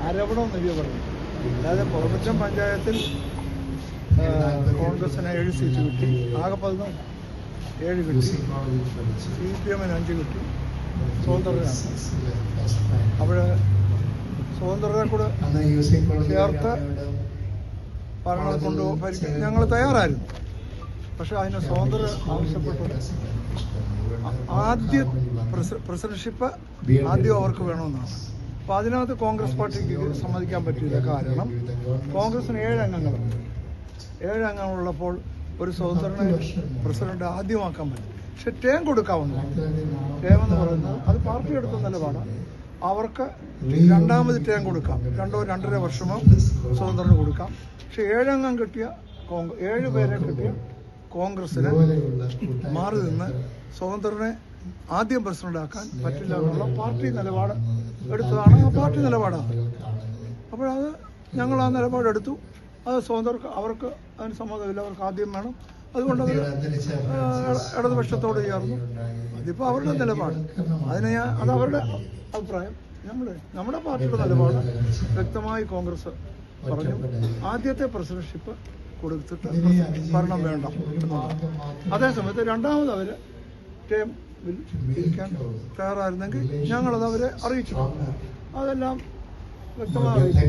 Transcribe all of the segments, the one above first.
ആരോപണം നിരൂപണം. അതായത് പുറമറ്റം പഞ്ചായത്തിൽ കോൺഗ്രസിന് 7 സീറ്റ് കിട്ടി, ആകെ 7 കിട്ടി, CPM 5 കിട്ടി, സ്വതന്ത്രനാണ്. അവിടെ സ്വതന്ത്രരെ കൂടെ ചേർത്ത് ഭരണം കൊണ്ടുപോകാൻ ഞങ്ങൾ തയ്യാറായിരുന്നു. പക്ഷെ അതിന് സ്വതന്ത്രർ ആവശ്യപ്പെട്ടത് ആദ്യ പ്രസിഡന്റ്ഷിപ്പ് ആദ്യം അവർക്ക് വേണമെന്നാണ്. അപ്പോൾ അതിനകത്ത് കോൺഗ്രസ് പാർട്ടിക്ക് സമ്മതിക്കാൻ പറ്റില്ല. കാരണം കോൺഗ്രസിന് 7 അംഗങ്ങളുണ്ട്. 7 അംഗങ്ങളുള്ളപ്പോൾ ഒരു സ്വതന്ത്രനെ പ്രസിഡന്റ് ആദ്യമാക്കാൻ പറ്റും. പക്ഷെ ടേം കൊടുക്കാവുന്നതാണ്. ടേം എന്ന് പറയുന്നത് അത് പാർട്ടി എടുത്ത നിലപാടാണ്. അവർക്ക് രണ്ടാമത് ടേം കൊടുക്കാം, 2-2.5 വർഷമോ സ്വതന്ത്രന് കൊടുക്കാം. പക്ഷെ 7 അംഗം കിട്ടിയ 7 പേരെ കിട്ടിയ കോൺഗ്രസിന് മാറി നിന്ന് സ്വതന്ത്രനെ ആദ്യം പ്രസിഡന്റാക്കാൻ പറ്റില്ല എന്നുള്ള പാർട്ടി നിലപാട് എടുത്തതാണ്. ആ പാർട്ടി നിലപാടാണ്. അപ്പോഴത് ഞങ്ങൾ ആ നിലപാടെടുത്തു. അത് സ്വതന്ത്രർക്ക് അവർക്ക് അതിന് സമ്മതമില്ല, അവർക്ക് ആദ്യം വേണം. അതുകൊണ്ട് അവർ ഇടതുപക്ഷത്തോട് ചേർന്നു. അതിപ്പോൾ അവരുടെ നിലപാട്. അത് അവരുടെ അഭിപ്രായം. നമ്മുടെ പാർട്ടിയുടെ നിലപാട് വ്യക്തമായി കോൺഗ്രസ് പറഞ്ഞു. ആദ്യത്തെ പ്രസിഡന്റ്ഷിപ്പ് കൊടുത്തിട്ട് ഭരണം വേണ്ട എന്നുള്ളത്. അതേസമയത്ത് രണ്ടാമത് അവർ ടേമിൽ ഇരിക്കാൻ തയ്യാറായിരുന്നെങ്കിൽ ഞങ്ങളത് അവരെ അറിയിച്ചിട്ടുണ്ട്. അതെല്ലാം വ്യക്തമായി അറിയിച്ചു.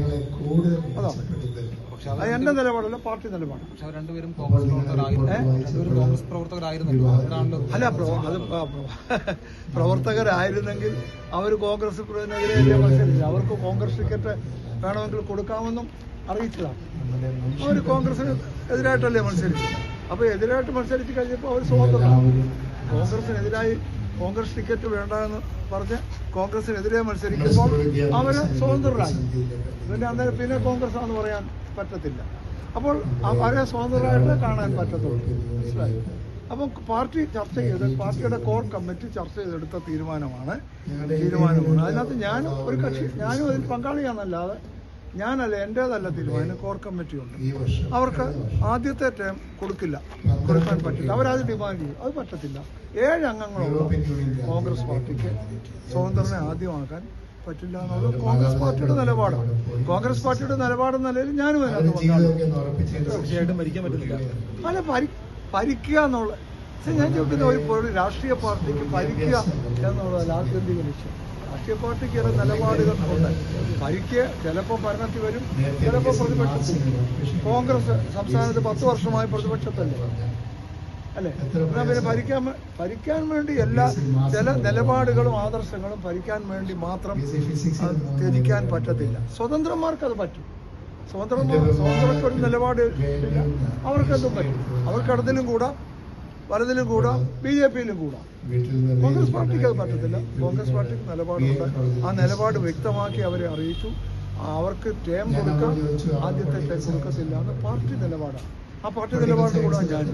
അതാണ് അത് എൻ്റെ നിലപാടല്ല, പാർട്ടി നിലപാട്. അല്ല, അത് പ്രവർത്തകരായിരുന്നെങ്കിൽ അവർ കോൺഗ്രസിനെതിരെ മത്സരിച്ചു. അവർക്ക് കോൺഗ്രസ് ടിക്കറ്റ് വേണമെങ്കിൽ കൊടുക്കാമെന്നും അറിയിച്ചതാണ്. അവർ കോൺഗ്രസിന് എതിരായിട്ടല്ലേ മത്സരിച്ചു. അപ്പോൾ എതിരായിട്ട് മത്സരിച്ച് കഴിഞ്ഞപ്പോൾ അവർ സ്വതന്ത്രരാണ്. കോൺഗ്രസിനെതിരായി കോൺഗ്രസ് ടിക്കറ്റ് വേണ്ട എന്ന് പറഞ്ഞ് കോൺഗ്രസിനെതിരെ മത്സരിക്കുമ്പോൾ അവർ സ്വതന്ത്രരായി. പിന്നെ കോൺഗ്രസ് ആണെന്ന് പറയാൻ പറ്റത്തില്ല. അപ്പോൾ അവരെ സ്വതന്ത്രരായിട്ട് കാണാൻ പറ്റത്തുള്ളൂ. മനസ്സിലായി? അപ്പം പാർട്ടി ചർച്ച ചെയ്ത്, പാർട്ടിയുടെ കോർ കമ്മിറ്റി ചർച്ച ചെയ്തെടുത്ത തീരുമാനമാണ്. അതിനകത്ത് ഞാനും ഒരു കക്ഷി, ഞാനും അതിൽ പങ്കാളിയാണെന്നല്ലാതെ ഞാനല്ല, എൻ്റേതല്ല തീരുമാനം. കോർ കമ്മിറ്റിയുണ്ട്. അവർക്ക് ആദ്യത്തെ ടേം കൊടുക്കാൻ പറ്റില്ല. അവരത് ഡിമാൻഡ് ചെയ്യും. അത് പറ്റത്തില്ല. 7 അംഗങ്ങളുള്ള കോൺഗ്രസ് പാർട്ടിക്ക് സ്വതന്ത്രനെ ആദ്യമാക്കാൻ പറ്റില്ല എന്നുള്ളത് കോൺഗ്രസ് പാർട്ടിയുടെ നിലപാടാണ്. കോൺഗ്രസ് പാർട്ടിയുടെ നിലപാടെന്ന നിലയിൽ ഞാനും തീർച്ചയായിട്ടും ഭരിക്കാൻ പറ്റുന്നില്ല. അല്ല, ഭരിക്കുക എന്നുള്ള ഞാൻ ചോദിക്കുന്ന ഒരു രാഷ്ട്രീയ പാർട്ടിക്ക് ഭരിക്കുക എന്നുള്ളതല്ല ആത്യന്തിക ലക്ഷ്യം. രാഷ്ട്രീയ പാർട്ടിക്ക് ചില നിലപാടുകൾ ഉണ്ട്. ഭരിക്കുക ചിലപ്പോൾ ഭരണത്തിൽ വരും, ചിലപ്പോൾ പ്രതിപക്ഷത്തിൽ. കോൺഗ്രസ് സംസ്ഥാനത്ത് 10 വർഷമായി പ്രതിപക്ഷത്തല്ലേ, അല്ലേ? എന്നാൽ പിന്നെ ഭരിക്കാൻ വേണ്ടി ചില നിലപാടുകളും ആദർശങ്ങളും ഭരിക്കാൻ വേണ്ടി മാത്രം ത്യജിക്കാൻ പറ്റത്തില്ല. സ്വതന്ത്രന്മാർക്ക് അത് പറ്റും. സ്വതന്ത്രർക്ക് ഒരു നിലപാട് ഇല്ല, അവർക്കെന്തും പറ്റും. അവർക്ക് ഇടതിലും കൂടാം, വലതിലും കൂടാം, BJPയിലും കൂടാം. കോൺഗ്രസ് പാർട്ടിക്ക് അത് പറ്റത്തില്ല. കോൺഗ്രസ് പാർട്ടിക്ക് നിലപാടുണ്ട്. ആ നിലപാട് വ്യക്തമാക്കി അവരെ അറിയിച്ചു. അവർക്ക് ടേം കൊടുക്കാം, ആദ്യത്തെ ടേം കൊടുക്കത്തില്ല എന്ന് പാർട്ടി നിലപാടാണ്. ആ പാർട്ടി നിലപാടിന് കൂടാൻ ഞാൻ